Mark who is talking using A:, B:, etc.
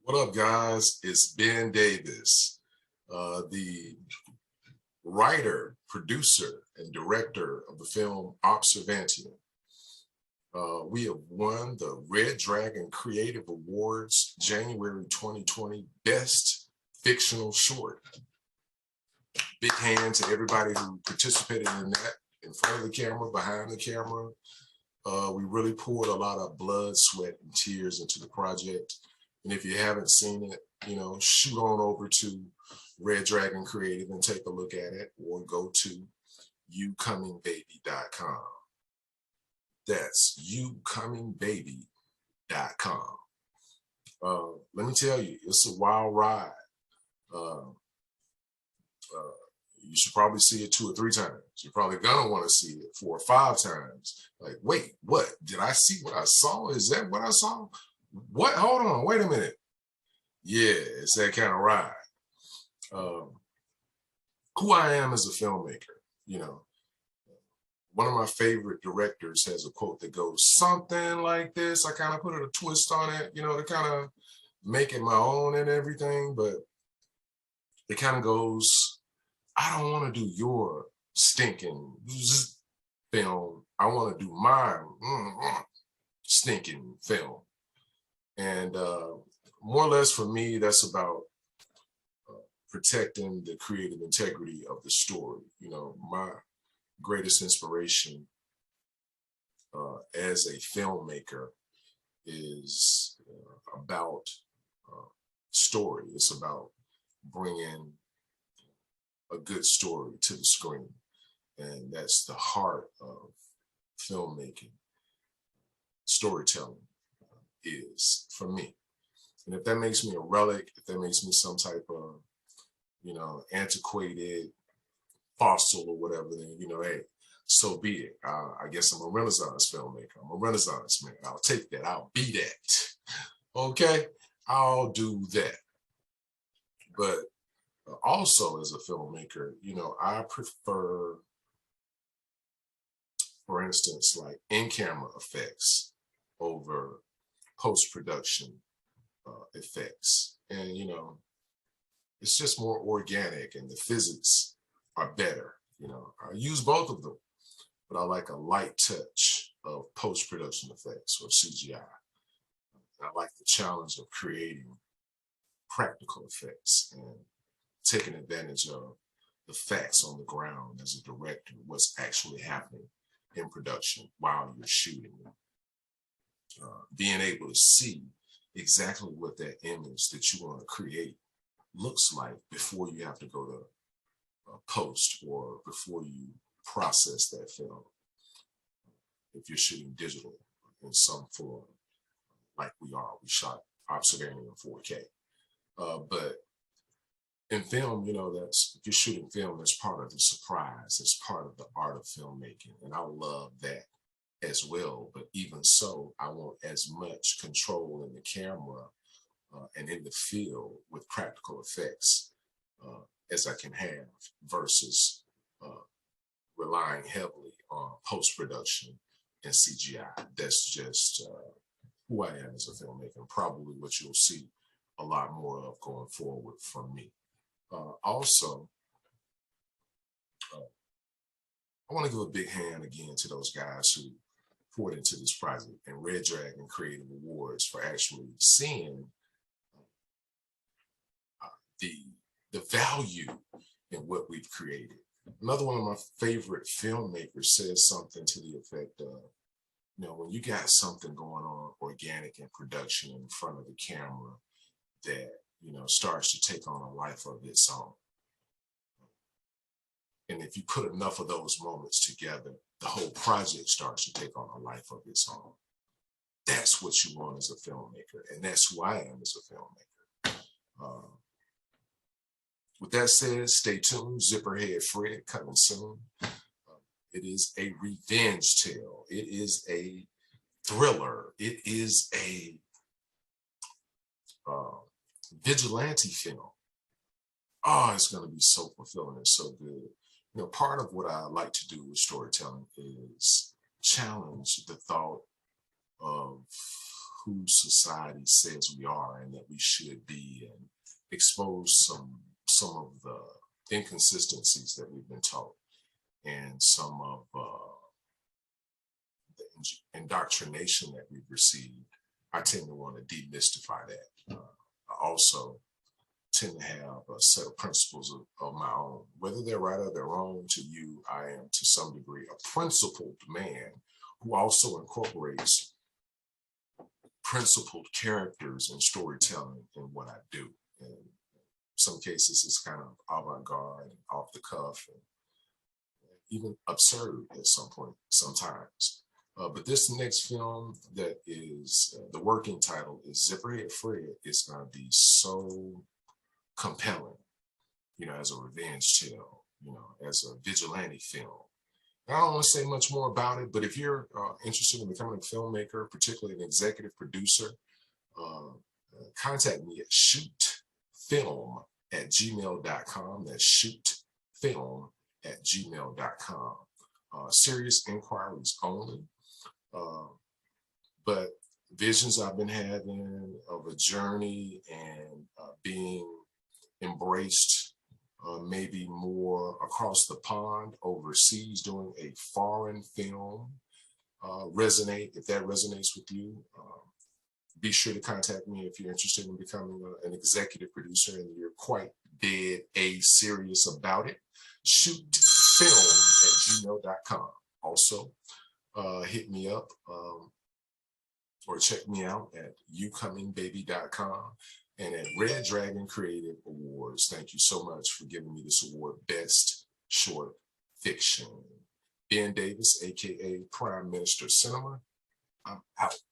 A: What up, guys? It's Ben Davis, the writer, producer, and director of the film Observantium. We have won the Red Dragon Creative Awards January 2020 Best Fictional Short. Big hand to everybody who participated in that, in front of the camera, behind the camera. We really poured a lot of blood, sweat, and tears into the project. And if you haven't seen it, shoot on over to Red Dragon Creative and take a look at it, or go to youcomingbaby.com. That's youcomingbaby.com. Let me tell you, it's a wild ride. You should probably see it 2 or 3 times. You're probably gonna want to see it 4 or 5 times. Like, wait, what? Did I see what I saw? Is that what I saw? What? Hold on, wait a minute. Yeah, it's that kind of ride. Who I am as a filmmaker, one of my favorite directors has a quote that goes something like this. I kind of put a twist on it, to kind of make it my own and everything, but it kind of goes, I don't want to do your stinking film. I want to do my stinking film. And more or less for me, that's about protecting the creative integrity of the story. My greatest inspiration as a filmmaker is about story. It's about bringing a good story to the screen. And that's the heart of filmmaking. Storytelling is for me. And if that makes me a relic, if that makes me some type of, antiquated fossil or whatever, then, hey, so be it. I guess I'm a Renaissance filmmaker. I'm a Renaissance man. I'll take that. I'll be that. Okay? I'll do that. But also as a filmmaker, I prefer, for instance, like in-camera effects over post-production effects. And, it's just more organic and the physics are better. I use both of them, but I like a light touch of post-production effects or CGI. I like the challenge of creating practical effects and taking advantage of the facts on the ground as a director, what's actually happening in production while you're shooting. Being able to see exactly what that image that you want to create looks like before you have to go to post or before you process that film. If you're shooting digital in some form, like we shot Observantium in 4K. But in film, if you're shooting film, that's part of the surprise. It's part of the art of filmmaking. And I love that as well. But even so, I want as much control in the camera and in the field with practical effects as I can have versus relying heavily on post-production and CGI. That's just who I am as a filmmaker, and probably what you'll see a lot more of going forward from me. Also, I want to give a big hand again to those guys who poured into this project and Red Dragon Creative Awards for actually seeing the value in what we've created. Another one of my favorite filmmakers says something to the effect of, when you got something going on organic in production in front of the camera that, starts to take on a life of its own. And if you put enough of those moments together, the whole project starts to take on a life of its own. That's what you want as a filmmaker. And that's who I am as a filmmaker. With that said, stay tuned. Zipperhead Fred coming soon. It is a revenge tale. It is a thriller. It is a vigilante film. Oh, it's going to be so fulfilling and so good. Part of what I like to do with storytelling is challenge the thought of who society says we are and that we should be, and expose some of the inconsistencies that we've been taught, and some of the indoctrination that we've received. I tend to want to demystify that. I also tend to have a set of principles of my own. Whether they're right or they're wrong to you, I am to some degree a principled man who also incorporates principled characters and storytelling in what I do. And in some cases, it's kind of avant-garde and off the cuff and even absurd at some point, sometimes. But this next film that is, the working title is Zipperhead Fred, is going to be so compelling, you know, as a revenge tale, you know, as a vigilante film. I don't want to say much more about it, but if you're interested in becoming a filmmaker, particularly an executive producer, contact me at shootfilm@gmail.com. That's shootfilm@gmail.com. Serious inquiries only. But visions I've been having of a journey and being embraced maybe more across the pond overseas doing a foreign film resonate. If that resonates with you, be sure to contact me if you're interested in becoming an executive producer and you're quite dead serious about it. Shootfilm@gmail.com. Also, hit me up or check me out at youcomingbaby.com and at Red Dragon Creative Awards. Thank you so much for giving me this award, Best Short Fiction. Ben Davis, aka Prime Minister Cinema. I'm out.